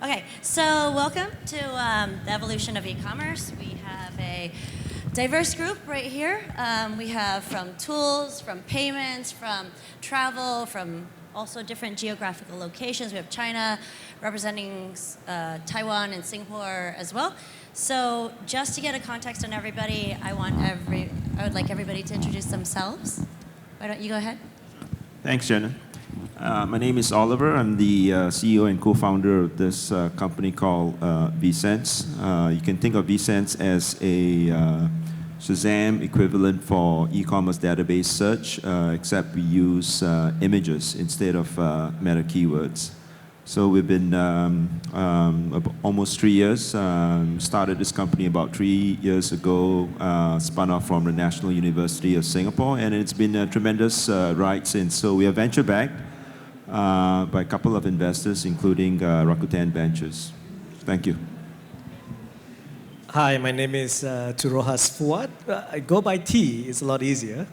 Okay, so welcome to the evolution of e-commerce. We have a diverse group right here. We have from tools, from payments, from travel, from also different geographical locations. We have China representing Taiwan and Singapore as well. So just to get a context on everybody, I would like everybody to introduce themselves. Why don't you go ahead? Thanks, Jenna. My name is Oliver. I'm the CEO and co-founder of this company called vSense. You can think of vSense as a Shazam equivalent for e-commerce database search, except we use images instead of meta keywords. So we've been almost 3 years. Started this company about 3 years ago, spun off from the National University of Singapore, and it's been a tremendous ride since. So we are venture-backed by a couple of investors, including Rakuten Ventures. Thank you. Hi, my name is Turohas Fuad. I go by T, it's a lot easier.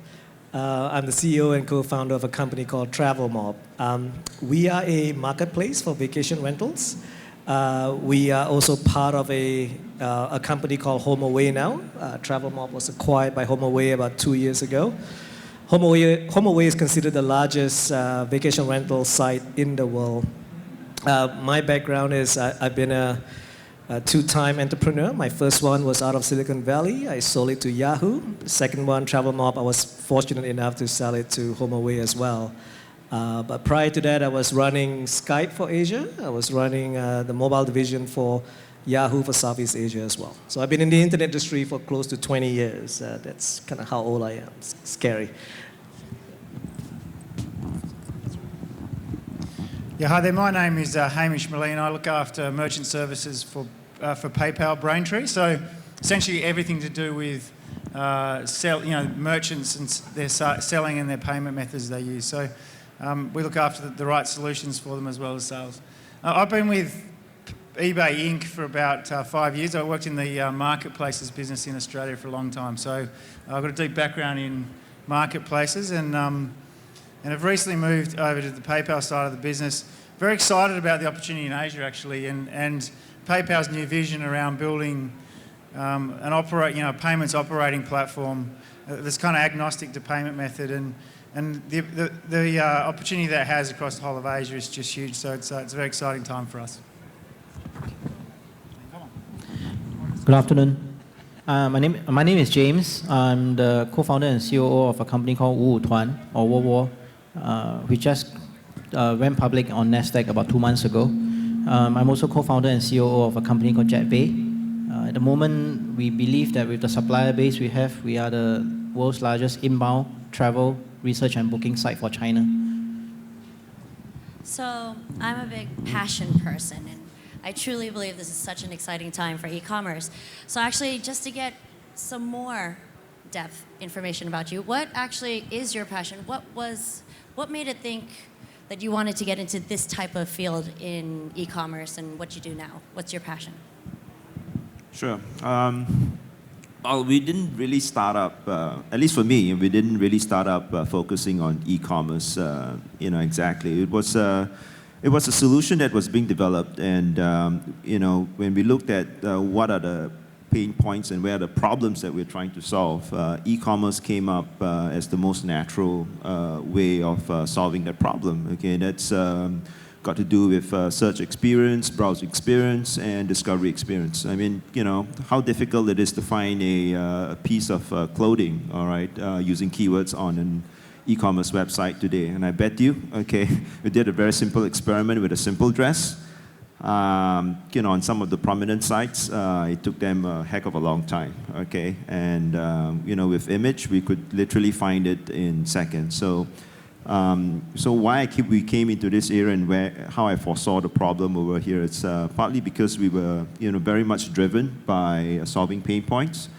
I'm the CEO and co-founder of a company called Travel Mob. We are a marketplace for vacation rentals. We are also part of a company called HomeAway now. Travel Mob was acquired by HomeAway about 2 years ago. HomeAway is considered the largest vacation rental site in the world. My background is I've been a two-time entrepreneur. My first one was out of Silicon Valley. I sold it to Yahoo. The second one, Travel Mob, I was fortunate enough to sell it to HomeAway as well. But prior to that, I was running Skype for Asia. I was running the mobile division for Yahoo for Southeast Asia as well. So I've been in the internet industry for close to 20 years. That's kind of how old I am. It's scary. Yeah, hi there. My name is Hamish Moline. I look after merchant services for PayPal Braintree. So essentially everything to do with merchants and their selling and their payment methods they use. So we look after the right solutions for them as well as sales. I've been with eBay Inc. for about 5 years. I worked in the marketplaces business in Australia for a long time. So I've got a deep background in marketplaces and I've recently moved over to the PayPal side of the business. Very excited about the opportunity in Asia actually and PayPal's new vision around building a payments operating platform that's kind of agnostic to payment method and the opportunity that it has across the whole of Asia is just huge. So it's a very exciting time for us. Good afternoon. My name is James. I'm the co-founder and COO of a company called Wu Tuan or Wo. We just went public on Nasdaq about 2 months ago. I'm also co-founder and COO of a company called JetPay. At the moment, we believe that with the supplier base we have, we are the world's largest inbound travel research and booking site for China. So I'm a big passion person, and I truly believe this is such an exciting time for e-commerce. So actually, just to get some more depth information about you, what actually is your passion? What made it think that you wanted to get into this type of field in e-commerce and what you do now? What's your passion? Sure. Well, we didn't really start up, at least for me, we didn't really start up focusing on e-commerce, exactly. It was a solution that was being developed, and when we looked at what are the pain points and where are the problems that we're trying to solve, e-commerce came up as the most natural way of solving that problem. Okay, that's got to do with search experience, browse experience, and discovery experience. I mean, how difficult it is to find a piece of clothing, all right, using keywords on an e-commerce website today. And I bet you, okay, we did a very simple experiment with a simple dress. On some of the prominent sites, it took them a heck of a long time, okay? And, with image, we could literally find it in seconds. So why we came into this area and how I foresaw the problem over here, it's partly because we were, very much driven by solving pain points.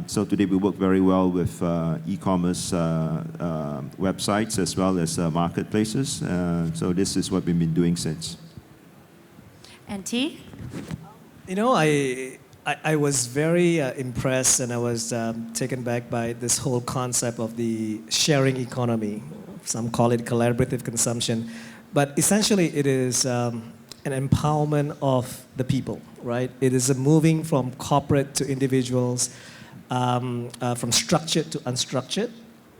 So today we work very well with e-commerce websites as well as marketplaces. So this is what we've been doing since. And T? I was very impressed and I was taken back by this whole concept of the sharing economy. Some call it collaborative consumption. But essentially it is an empowerment of the people, right? It is a moving from corporate to individuals, from structured to unstructured.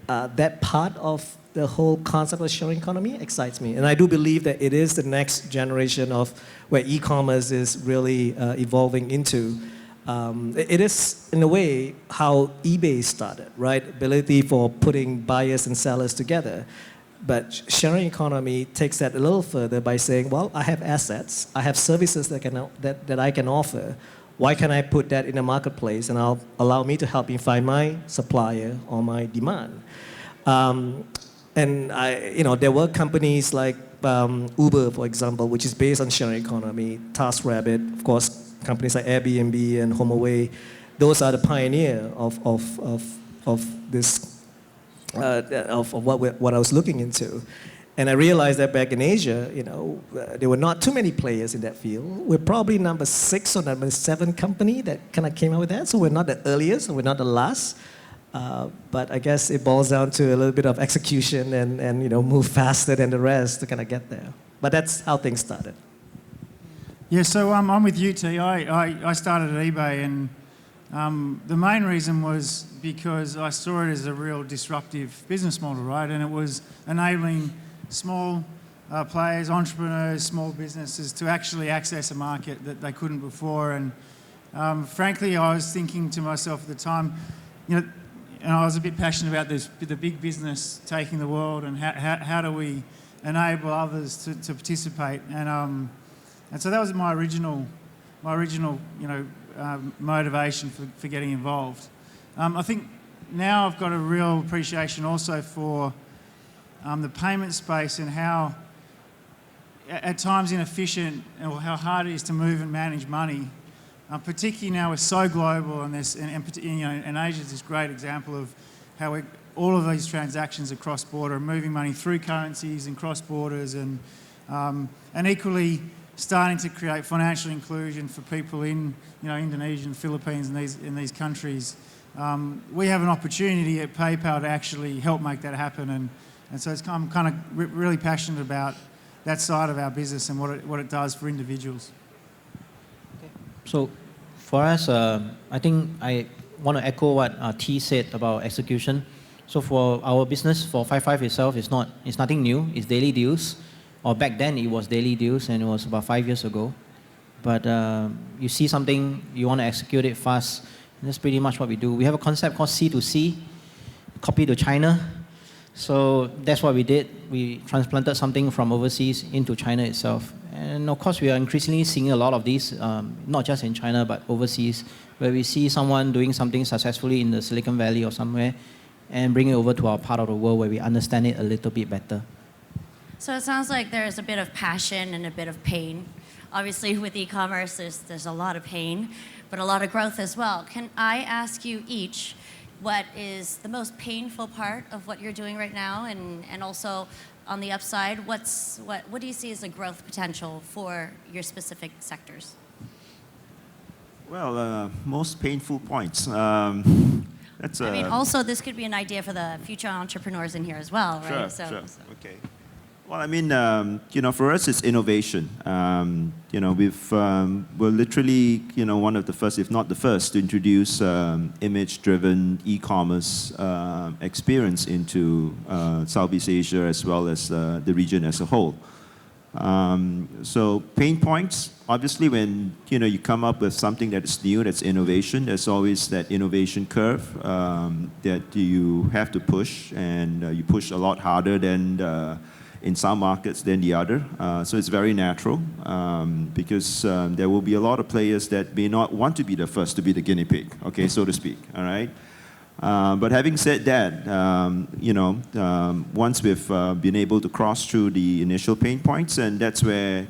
That part of the whole concept of sharing economy excites me. And I do believe that it is the next generation of where e-commerce is really evolving into. It is, in a way, how eBay started, right? Ability for putting buyers and sellers together. But sharing economy takes that a little further by saying, well, I have assets, I have services that I can offer. Why can't I put that in a marketplace and allow me to help me find my supplier or my demand? And there were companies like Uber, for example, which is based on sharing economy, TaskRabbit, of course, companies like Airbnb and HomeAway. Those are the pioneer of this, of what I was looking into. And I realized that back in Asia, there were not too many players in that field. We're probably number 6 or number 7 company that kind of came out with that. So we're not the earliest, and we're not the last. But I guess it boils down to a little bit of execution and move faster than the rest to kind of get there. But that's how things started. Yeah, so I'm with you, T. I started at eBay, and the main reason was because I saw it as a real disruptive business model, right? And it was enabling small players, entrepreneurs, small businesses to actually access a market that they couldn't before. And frankly, I was thinking to myself at the time, and I was a bit passionate about the big business taking the world, and how do we enable others to participate? And so that was my original motivation for getting involved. I think now I've got a real appreciation also for the payment space and how at times inefficient or how hard it is to move and manage money. Particularly now we're so global, and Asia is this great example of how all of these transactions are cross-border, moving money through currencies and cross-borders, and equally starting to create financial inclusion for people in Indonesia and Philippines and in these countries. We have an opportunity at PayPal to actually help make that happen, and so I'm kind of really passionate about that side of our business and what it does for individuals. So for us, I think I want to echo what T said about execution. So for our business, for 55 itself, it's nothing new. It's daily deals. Or back then, it was daily deals, and it was about 5 years ago. But you see something, you want to execute it fast, and that's pretty much what we do. We have a concept called C2C, copy to China. So that's what we did. We transplanted something from overseas into China itself. And of course, we are increasingly seeing a lot of these, not just in China, but overseas, where we see someone doing something successfully in the Silicon Valley or somewhere, and bring it over to our part of the world where we understand it a little bit better. So it sounds like there's a bit of passion and a bit of pain. Obviously, with e-commerce, there's a lot of pain, but a lot of growth as well. Can I ask you each what is the most painful part of what you're doing right now, and also on the upside, what do you see as the growth potential for your specific sectors? Well, most painful points. Also, this could be an idea for the future entrepreneurs in here as well, right? Sure. Okay. Well, I mean, for us, it's innovation. We're literally, one of the first, if not the first, to introduce image-driven e-commerce experience into Southeast Asia as well as the region as a whole. So pain points, obviously, when you come up with something that is new, that's innovation, there's always that innovation curve that you have to push, and you push a lot harder than in some markets than the other. So it's very natural because there will be a lot of players that may not want to be the first to be the guinea pig, okay, so to speak, all right? But having said that, once we've been able to cross through the initial pain points, and that's where,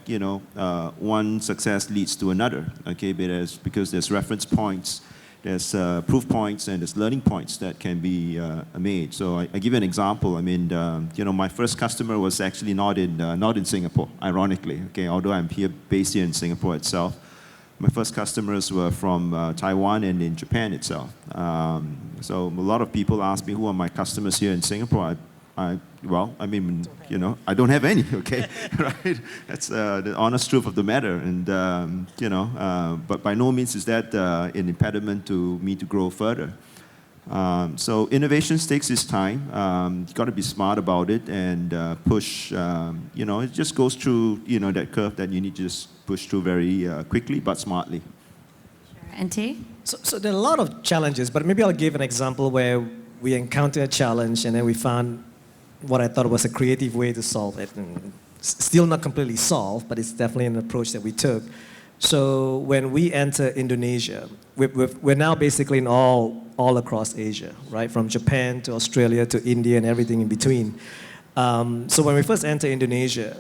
one success leads to another, okay, because there's reference points, there's proof points, and there's learning points that can be made. So I give you an example. I mean, my first customer was actually not in Singapore, ironically. Okay, although I'm based here in Singapore itself, my first customers were from Taiwan and in Japan itself. So a lot of people ask me who are my customers here in Singapore. Well, I mean, you know, I don't have any, okay, right? That's the honest truth of the matter, and you know, but by no means is that an impediment to me to grow further. So innovation takes its time. You've got to be smart about it and push. You know, it just goes through, you know, that curve that you need to just push through very quickly but smartly. Sure. NT? So there are a lot of challenges, but maybe I'll give an example where we encountered a challenge and then we found what I thought was a creative way to solve it. And still not completely solved, but it's definitely an approach that we took. So when we enter Indonesia, we're now basically in all across Asia, right? From Japan to Australia to India and everything in between. So when we first enter Indonesia,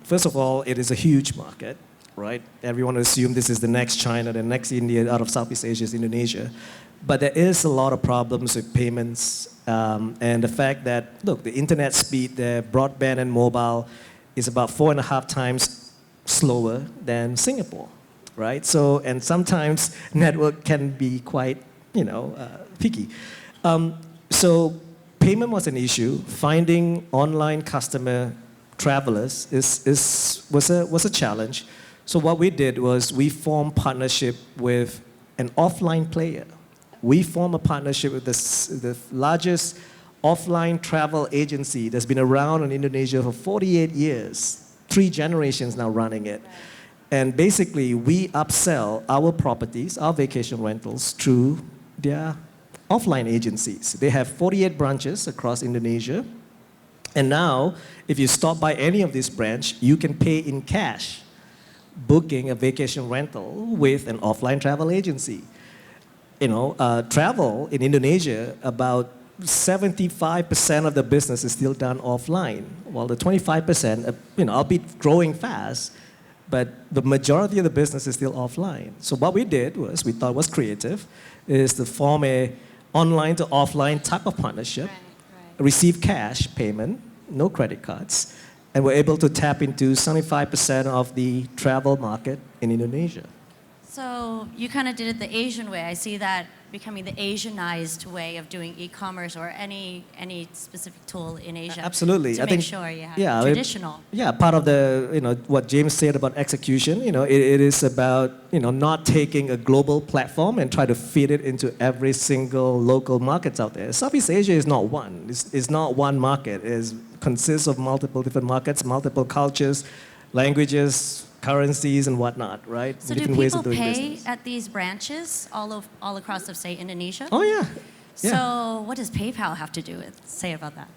first of all, it is a huge market, right? Everyone assumes this is the next China, the next India out of Southeast Asia is Indonesia. But there is a lot of problems with payments and the fact that, look, the internet speed there, broadband and mobile, is about 4.5 times slower than Singapore, right? So, and sometimes network can be quite, you know, picky. So payment was an issue. Finding online customer travelers was a challenge. So what we did was we formed partnership with an offline player. We formed a partnership with the largest offline travel agency that's been around in Indonesia for 48 years, 3 generations now running it. And basically, we upsell our properties, our vacation rentals, through their offline agencies. They have 48 branches across Indonesia. And now, if you stop by any of these branches, you can pay in cash, booking a vacation rental with an offline travel agency. You know, travel in Indonesia, about 75% of the business is still done offline, while the 25%, you know, albeit growing fast, but the majority of the business is still offline. So what we did was, we thought was creative, is to form a online to offline type of partnership, receive cash payment, no credit cards, and we're able to tap into 75% of the travel market in Indonesia. So you kind of did it the Asian way. I see that becoming the Asianized way of doing e-commerce or any specific tool in Asia. Absolutely. To I make think, sure you have yeah, traditional. Part of the, you know, what James said about execution, you know, it is about, you know, not taking a global platform and try to fit it into every single local markets out there. Southeast Asia is not one. It's not one market. It consists of multiple different markets, multiple cultures, languages, currencies and whatnot, right? So different do ways people of doing pay business. at these branches all across, of, say, Indonesia? Oh yeah. So what does PayPal have to do with say about that?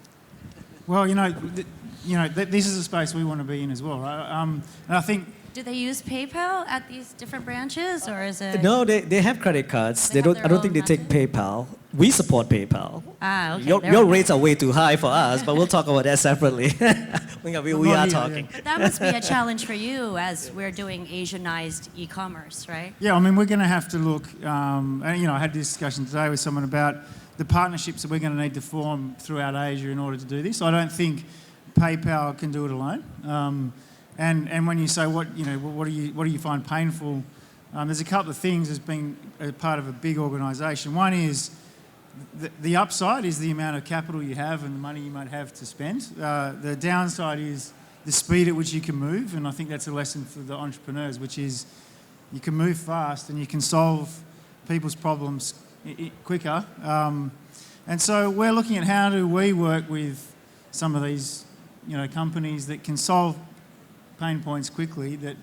Well, this is a space we want to be in as well, right? And I think. Do they use PayPal at these different branches, or is it? No, they have credit cards. They They have don't. their I don't think they own take PayPal. We support PayPal. Ah, okay. Your rates are way too high for us, but we'll talk about that separately. we are talking. But that must be a challenge for you as we're doing Asianized e-commerce, right? Yeah, I mean, we're going to have to look, and I had this discussion today with someone about the partnerships that we're going to need to form throughout Asia in order to do this. I don't think PayPal can do it alone. And when you say what do you find painful, there's a couple of things as being a part of a big organisation. One is the upside is the amount of capital you have and the money you might have to spend. The downside is the speed at which you can move, and I think that's a lesson for the entrepreneurs, which is you can move fast and you can solve people's problems quicker. And so we're looking at how do we work with some of these companies that can solve pain points quickly that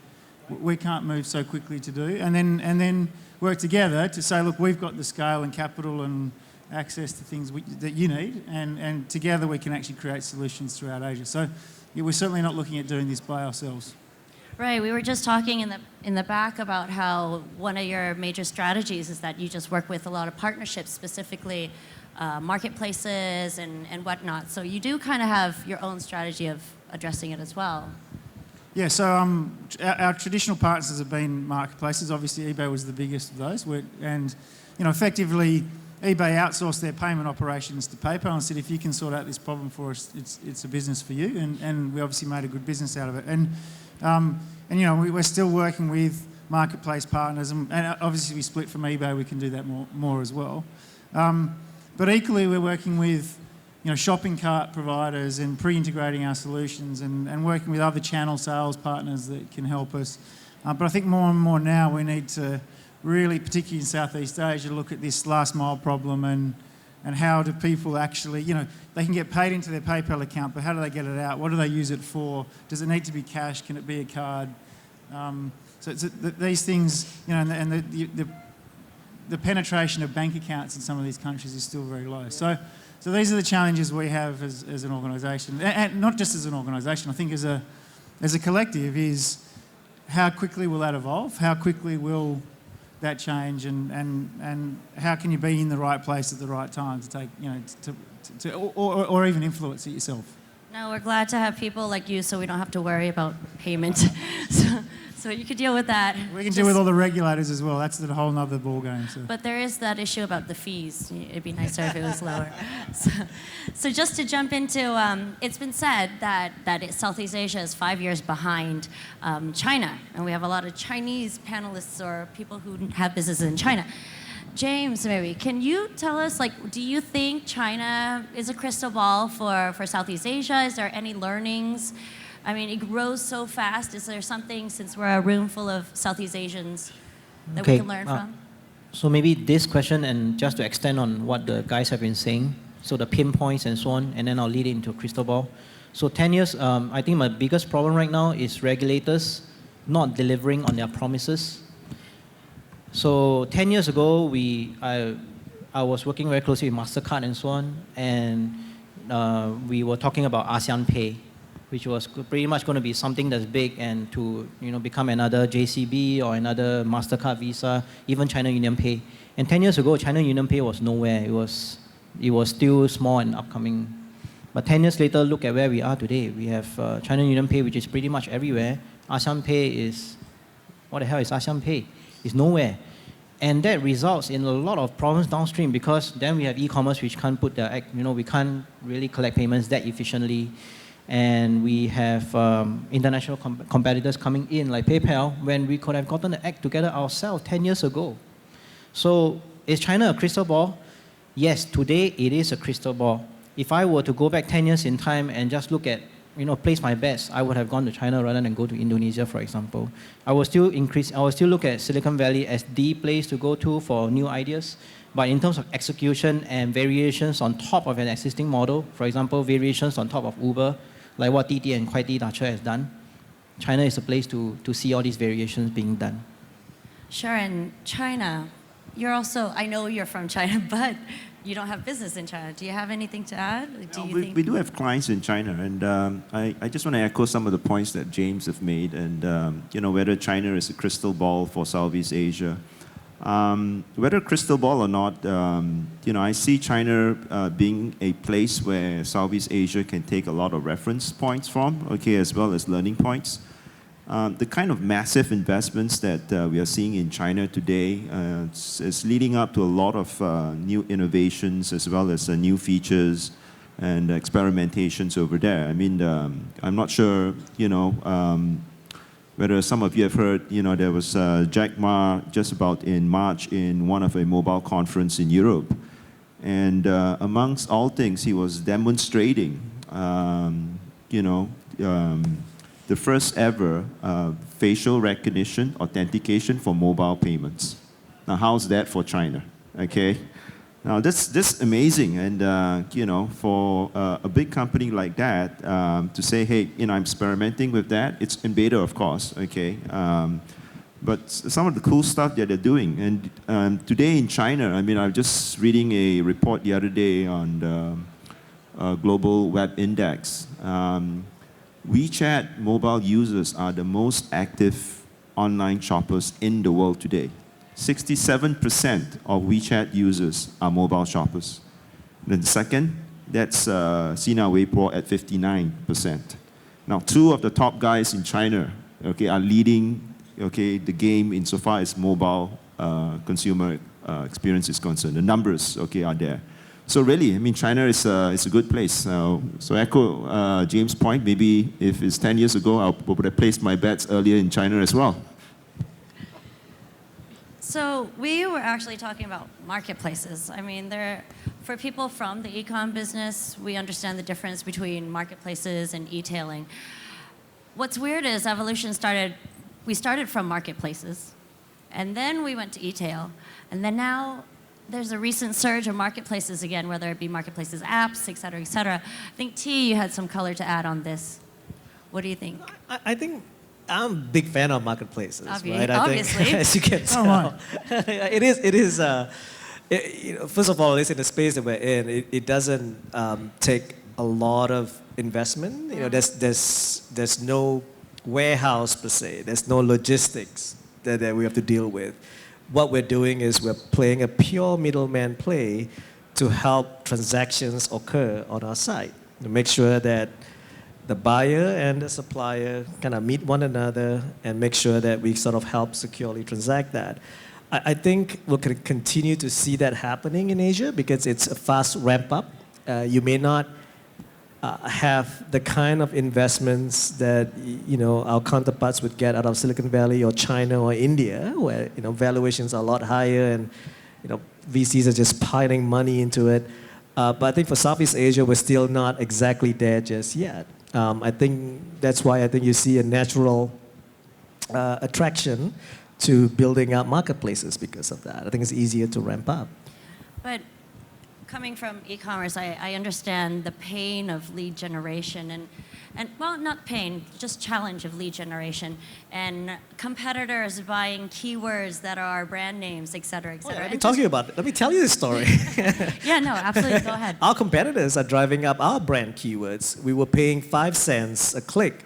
we can't move so quickly to do, and then work together to say, look, we've got the scale and capital and access to things that you need, and together we can actually create solutions throughout Asia. So we're certainly not looking at doing this by ourselves. Right. We were just talking in the back about how one of your major strategies is that you just work with a lot of partnerships, specifically marketplaces and whatnot. So you do kind of have your own strategy of addressing it as well. Yeah, so our traditional partners have been marketplaces. Obviously, eBay was the biggest of those. And effectively, eBay outsourced their payment operations to PayPal and said, if you can sort out this problem for us, it's a business for you. And we obviously made a good business out of it. And we're still working with marketplace partners. And obviously, we split from eBay. We can do that more as well. But equally, we're working with shopping cart providers and pre-integrating our solutions and working with other channel sales partners that can help us. But I think more and more now we need to really, particularly in Southeast Asia, look at this last mile problem and how do people actually, they can get paid into their PayPal account, but how do they get it out? What do they use it for? Does it need to be cash? Can it be a card? These things, and the penetration of bank accounts in some of these countries is still very low. So these are the challenges we have as an organisation, and not just as an organisation. I think as a collective is how quickly will that evolve? How quickly will that change? And how can you be in the right place at the right time to take, or even influence it yourself? No, we're glad to have people like you, so we don't have to worry about payment. So you could deal with that. We can deal with all the regulators as well. That's a whole nother ballgame. So. But there is that issue about the fees. It'd be nicer if it was lower. So just to jump into, it's been said that Southeast Asia is 5 years behind China, and we have a lot of Chinese panelists or people who have businesses in China. James, maybe, can you tell us, do you think China is a crystal ball for Southeast Asia? Is there any learnings? I mean, it grows so fast. Is there something, since we're a room full of Southeast Asians, that we can learn from? So maybe this question, and just to extend on what the guys have been saying, so the pinpoints and so on, and then I'll lead it into crystal ball. So 10 years, I think my biggest problem right now is regulators not delivering on their promises. So 10 years ago, I was working very closely with MasterCard and so on, and we were talking about ASEAN Pay, which was pretty much going to be something that's big and to become another JCB or another MasterCard, Visa, even China Union Pay. And 10 years ago, China Union Pay was nowhere. It was still small and upcoming. But 10 years later, look at where we are today. We have China Union Pay, which is pretty much everywhere. ASEAN Pay is, what the hell is ASEAN Pay? It's nowhere. And that results in a lot of problems downstream because then we have e-commerce which can't put their act, we can't really collect payments that efficiently. And we have international competitors coming in like PayPal when we could have gotten the act together ourselves 10 years ago. So is China a crystal ball? Yes, today it is a crystal ball. If I were to go back 10 years in time and just look at, place my bets, I would have gone to China rather than go to Indonesia, for example. I will still look at Silicon Valley as the place to go to for new ideas. But in terms of execution and variations on top of an existing model, for example, variations on top of Uber, like what Didi and Kuaiti Dacha has done, China is a place to see all these variations being done. Sure, and China, you're also, I know you're from China, but you don't have business in China. Do you have anything to add? We do have clients in China, and I just want to echo some of the points that James have made, and whether China is a crystal ball for Southeast Asia. Whether crystal ball or not, I see China being a place where Southeast Asia can take a lot of reference points from, as well as learning points. The kind of massive investments that we are seeing in China today is leading up to a lot of new innovations as well as new features and experimentations over there. I mean, I'm not sure, whether some of you have heard, there was Jack Ma just about in March in one of a mobile conference in Europe. And amongst all things, he was demonstrating, the first ever facial recognition authentication for mobile payments. Now, how's that for China? Okay. Now, this amazing, and for a big company like that to say, hey, I'm experimenting with that. It's in beta, of course, okay. But some of the cool stuff that they're doing, and today in China, I mean, I was just reading a report the other day on the Global Web Index. WeChat mobile users are the most active online shoppers in the world today. 67% of WeChat users are mobile shoppers. Then the second, that's Sina Weibo at 59%. Now, two of the top guys in China, are leading, the game insofar as mobile consumer experience is concerned. The numbers, are there. So really, I mean, China is a good place. So echo James' point. Maybe if it's 10 years ago, I would have placed my bets earlier in China as well. So we were actually talking about marketplaces. I mean, for people from the e-com business, we understand the difference between marketplaces and e-tailing. What's weird is we started from marketplaces, and then we went to e-tail, and then now there's a recent surge of marketplaces again, whether it be marketplaces, apps, et cetera, et cetera. I think T, you had some color to add on this. What do you think? I think I'm a big fan of marketplaces, right? Obviously. I think, as you can tell, it is. First of all, it's in the space that we're in. It doesn't take a lot of investment. There's no warehouse per se. There's no logistics that we have to deal with. What we're doing is we're playing a pure middleman play to help transactions occur on our site, to make sure that the buyer and the supplier kind of meet one another and make sure that we sort of help securely transact that. I think we'll continue to see that happening in Asia because it's a fast ramp up. You may not have the kind of investments that our counterparts would get out of Silicon Valley or China or India, where valuations are a lot higher and VCs are just piling money into it. But I think for Southeast Asia, we're still not exactly there just yet. I think that's why I think you see a natural attraction to building out marketplaces because of that. I think it's easier to ramp up. But coming from e-commerce, I understand the pain of lead generation and well, not pain, just challenge of lead generation and competitors buying keywords that are brand names, et cetera, et cetera. Let me tell you this story. Yeah, no, absolutely, go ahead. Our competitors are driving up our brand keywords. We were paying 5 cents a click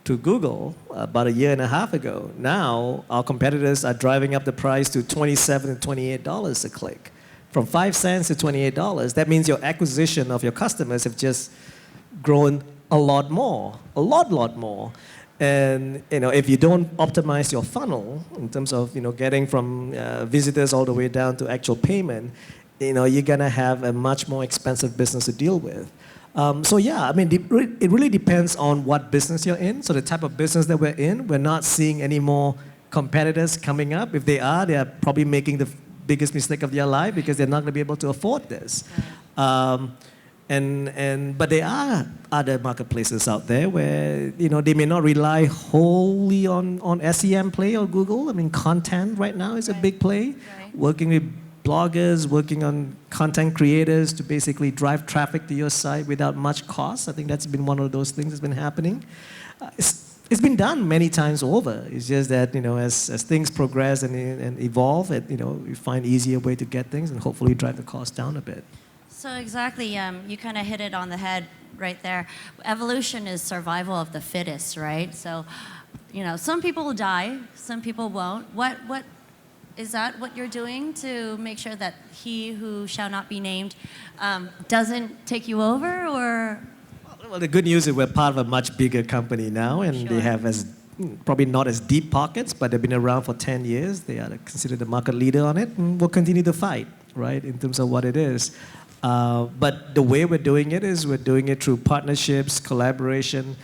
to Google about a year and a half ago. Now, our competitors are driving up the price to $27 and $28 a click. From 5 cents to $28, that means your acquisition of your customers have just grown a lot more. And if you don't optimize your funnel in terms of getting from visitors all the way down to actual payment, you're gonna have a much more expensive business to deal with. So yeah, I mean, it really depends on what business you're in. So the type of business that we're in, we're not seeing any more competitors coming up. If they are probably making the biggest mistake of their life because they're not going to be able to afford this. But there are other marketplaces out there where they may not rely wholly on SEM play or Google. I mean, content right now is a big play. Working with bloggers, working on content creators to basically drive traffic to your site without much cost. I think that's been one of those things that's been happening. It's been done many times over. It's just that as things progress and evolve, you find easier way to get things and hopefully drive the cost down a bit. So exactly, you kind of hit it on the head right there. Evolution is survival of the fittest, right? So, some people will die, some people won't. What is that what you're doing to make sure that he who shall not be named doesn't take you over, or? Well, the good news is we're part of a much bigger company now, and they have probably not as deep pockets, but they've been around for 10 years. They are considered the market leader on it, and we'll continue to fight, right, in terms of what it is. But the way we're doing it is we're doing it through partnerships, collaboration.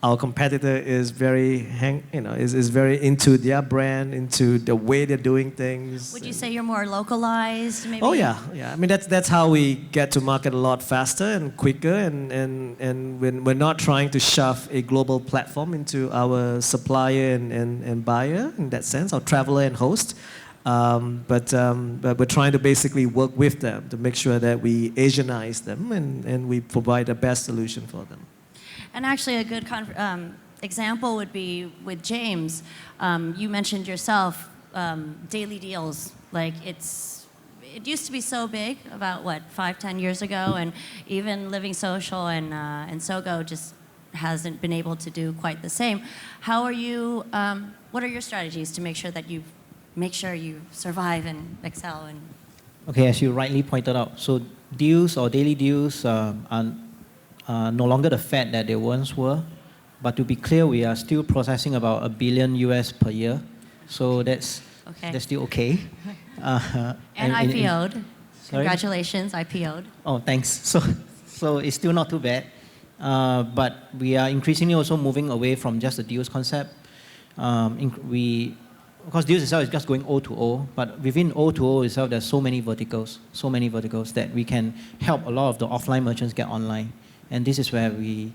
Our competitor is very into their brand, into the way they're doing things. Would you say you're more localized, maybe? Oh yeah. I mean that's how we get to market a lot faster and quicker, and when we're not trying to shove a global platform into our supplier and buyer in that sense, our traveler and host. But we're trying to basically work with them to make sure that we Asianize them and we provide the best solution for them. And actually a good example would be with James. You mentioned yourself daily deals. Like it used to be so big about 5-10 years ago, and even Living Social and Sogo just hasn't been able to do quite the same. How are you? What are your strategies to make sure that you survive and excel? Okay, as you rightly pointed out, so deals or daily deals are no longer the fad that they once were. But to be clear, we are still processing about $1 billion US per year, so that's still okay. And IPO'd. Congratulations, IPO'd. Oh, thanks. So it's still not too bad, but we are increasingly also moving away from just the deals concept. We because deals itself is just going O to O, but within O to O itself, there's so many verticals that we can help a lot of the offline merchants get online. And this is where we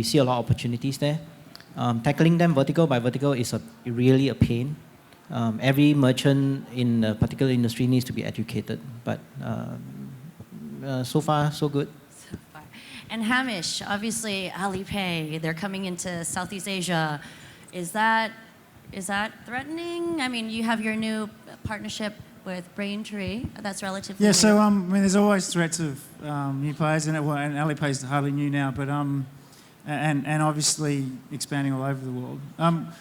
see a lot of opportunities there. Tackling them vertical by vertical is really a pain. Every merchant in a particular industry needs to be educated, but so far, so good. So far. And Hamish, obviously Alipay, they're coming into Southeast Asia. Is that threatening? I mean, you have your new partnership with Braintree. That's relatively Yeah, new. so I mean, there's always threats of new players, and Alipay's hardly new now, but and obviously expanding all over the world.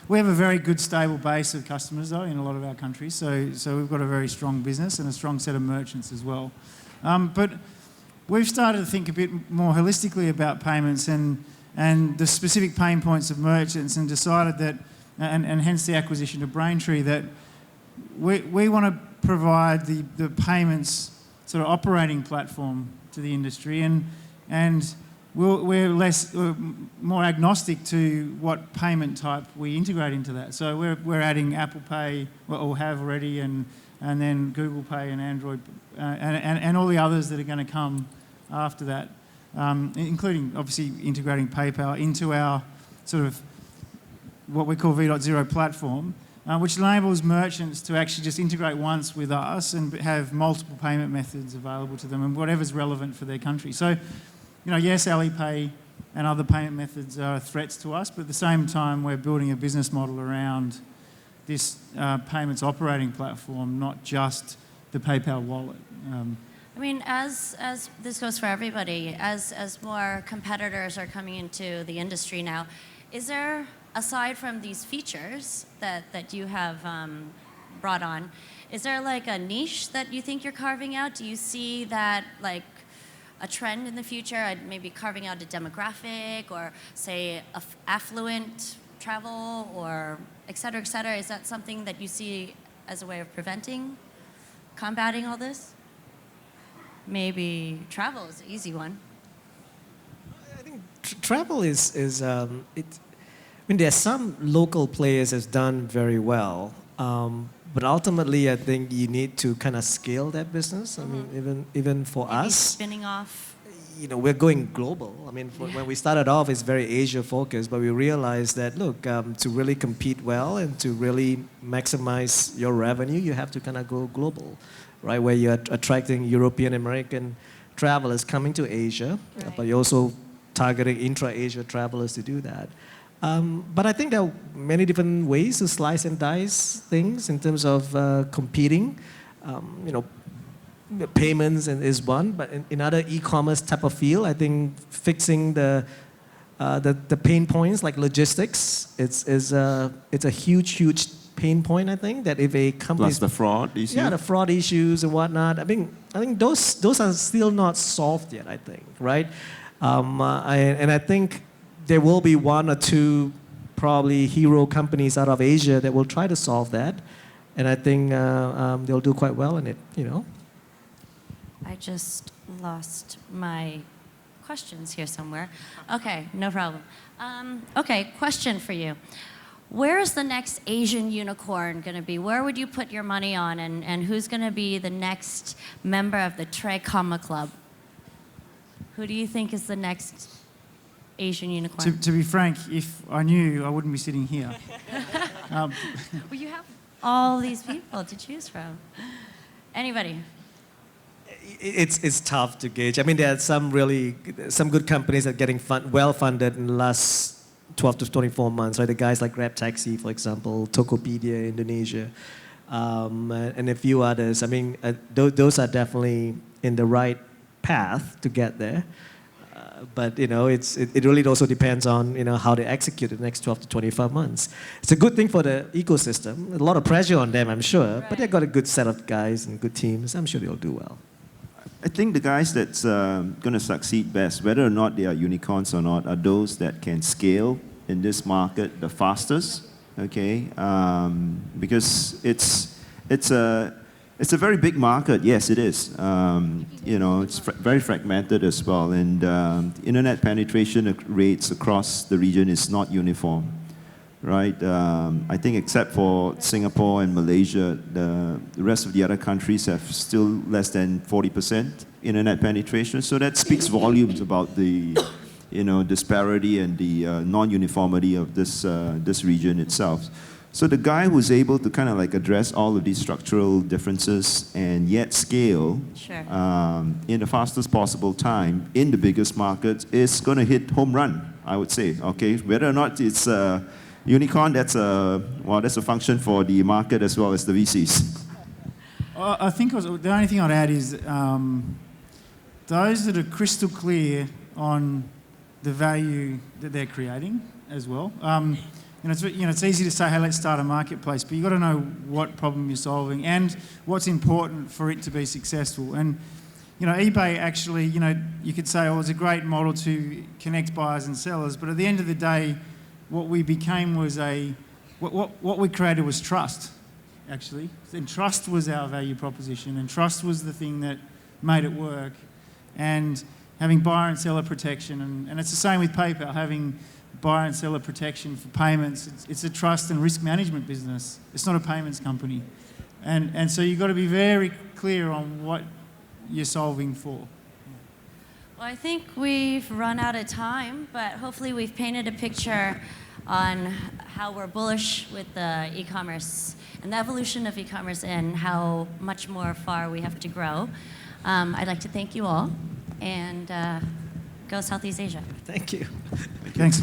We have a very good, stable base of customers, though, in a lot of our countries. So we've got a very strong business and a strong set of merchants as well. But we've started to think a bit more holistically about payments and the specific pain points of merchants, and decided that, and hence the acquisition of Braintree, that we want to provide the payments sort of operating platform to the industry, and we're more agnostic to what payment type we integrate into that. So we're adding Apple Pay, or have already, and then Google Pay and Android, and all the others that are going to come after that, including obviously integrating PayPal into our sort of what we call V.0 platform, which enables merchants to actually just integrate once with us and have multiple payment methods available to them, and whatever's relevant for their country. So, yes, Alipay and other payment methods are threats to us, but at the same time, we're building a business model around this payments operating platform, not just the PayPal wallet. I mean, as this goes for everybody, as more competitors are coming into the industry now, is there, aside from these features that you have brought on, is there like a niche that you think you're carving out? Do you see that like a trend in the future, maybe carving out a demographic, or say affluent travel, or et cetera, et cetera? Is that something that you see as a way of combating all this? Maybe travel is an easy one. I think travel is I mean, there are some local players that's done very well, but ultimately, I think you need to kind of scale that business. I mean, even for Maybe us, spinning off. we're going global. I mean, when we started off, it's very Asia focused, but we realized that, look, to really compete well and to really maximize your revenue, you have to kind of go global, right? Where you're attracting European American travelers coming to Asia, Right. but you're also targeting intra-Asia travelers to do that. But I think there are many different ways to slice and dice things in terms of competing. Payments is one, but in other e-commerce type of field, I think fixing the pain points like logistics, it's a huge pain point. I think that if a company Plus the fraud issue. the fraud issues and whatnot. I think those are still not solved yet. I think, right? And I think there will be one or two probably hero companies out of Asia that will try to solve that, and I think they'll do quite well in it. I just lost my questions here somewhere. Okay, no problem. Okay, question for you. Where is the next Asian unicorn going to be? Where would you put your money on, and who's going to be the next member of the Trecomma Club? Who do you think is the next Asian unicorn? To be frank, if I knew, I wouldn't be sitting here. Well, you have all these people to choose from. Anybody? It's tough to gauge. I mean, there are some good companies that are getting well funded in the last 12 to 24 months, right? The guys like Grab Taxi, for example, Tokopedia, Indonesia, and a few others. I mean, those are definitely in the right path to get there. But it really also depends on how they execute in the next 12 to 25 months. It's a good thing for the ecosystem. A lot of pressure on them, I'm sure, Right. but they've got a good set of guys and good teams. I'm sure they'll do well. I think the guys that's going to succeed best, whether or not they are unicorns or not, are those that can scale in this market the fastest. Okay, because it's a very big market. Yes, it is. It's very fragmented as well, and internet penetration rates across the region is not uniform. right? I think except for Singapore and Malaysia, the rest of the other countries have still less than 40% internet penetration. So that speaks volumes about the disparity and the non-uniformity of this region itself. So the guy who's able to kind of like address all of these structural differences and yet scale Sure. in the fastest possible time in the biggest markets is going to hit home run, I would say. Okay, whether or not it's unicorn, that's a function for the market as well as the VCs. I think the only thing I'd add is those that are crystal clear on the value that they're creating as well. It's easy to say, hey, let's start a marketplace, but you've got to know what problem you're solving and what's important for it to be successful. And, eBay actually, you could say, it's a great model to connect buyers and sellers, but at the end of the day, what we became was what we created was trust, actually. And trust was our value proposition, and trust was the thing that made it work. And having buyer and seller protection, and it's the same with PayPal, having buyer and seller protection for payments. It's a trust and risk management business. It's not a payments company. And so you've got to be very clear on what you're solving for. Well, I think we've run out of time, but hopefully we've painted a picture on how we're bullish with the e-commerce and the evolution of e-commerce and how much more far we have to grow. I'd like to thank you all, and go Southeast Asia. Thank you. Thanks.